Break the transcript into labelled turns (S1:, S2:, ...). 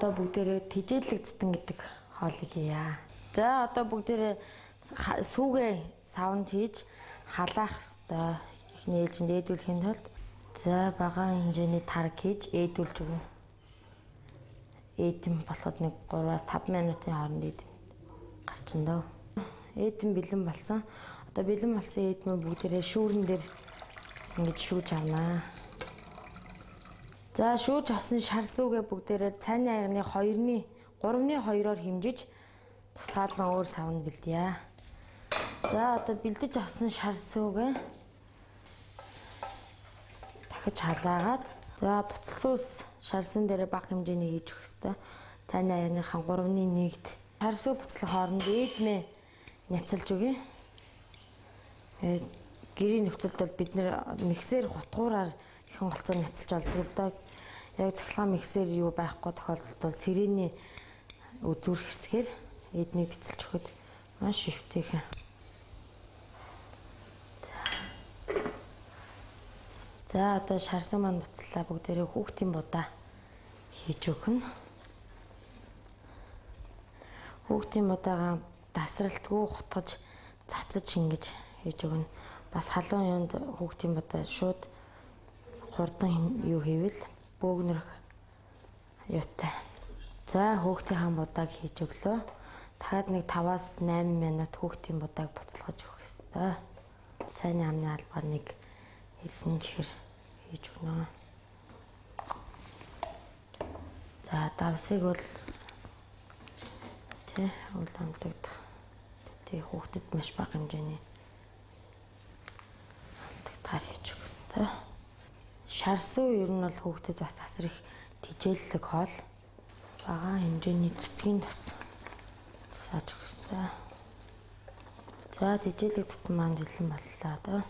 S1: одоо бүгдээрээ тижээлэг зүтэн гэдэг хоолыг хийя. За одоо бүгдээрээ сүүгээ савнд хийж халаах ёстой. Эхний ээлжинд ээдүүлэхийн тулд за бага хэмжээний тарг хийж ээдүүлж өгнө. Ээдэм болоход нэг 3-5 минутын хооронд ээдэм гарчин дөө. Ээдэм бэлэн болсон. Одоо бэлэн болсон ээдмээ бүгдээрээ шүүрэн дээр ингэж шүүж авнаа. За шүүж авсан шар сүүгээ бүгдээрээ цайны аягны 3-2-оор хэмжиж тусгаалan өөр савнд бэлдъя. За одоо бэлдэж авсан шар сүүгээ дахиж халаагаад за буцалсуус шар сүүн дээр бага хэмжээний хийж өгөх ёстой. Цайны аягныхаа 3/1-д шар сүү буцлах хооронд ээдмээ няцалж өгье. Гэрийн нөхцөлд бол бид нэр миксер хутгуураар ихэн голцоо няцалж олдог л доо. Яг цахилгаан миксер юу байхгүй тохиолдолд бол сирений үзүүрх хэсгээр эднийг бицэлж өгөхөд маш ихтэйхэн. За одоо шарсан маань буцлаа бүгдээрээ хүүхдийн будаа хийж өгнө. Хүүхдийн будаагаа тасралтгүй хутгаж цацаж ингэж хийж өгнө. Бас халуун юунд хүүхдийн будаа шууд хурдан юу хийвэл бөөгнөрөх юутай. За хүүхдийн будааг хийж өглөө. Дахиад нэг 5-8 минут хүүхдийн будааг буцалгаж өгөх ёстой. Цайны амны албаар нэг хэлсэн чихэр хийж өгнө. За давсыг бол үл амтагдах. Хүүхдэд маш бага хэмжээний амтагдахаар хийж өгөх ёстой. Шар сүү ер нь бол хүүхдэд бас асар их тижээллэг хоол. Бага хэмжээний цэцгийн тос тусааж өгөх ёстой. За тижээлэг зүтэн маань бэлэн боллоо одоо.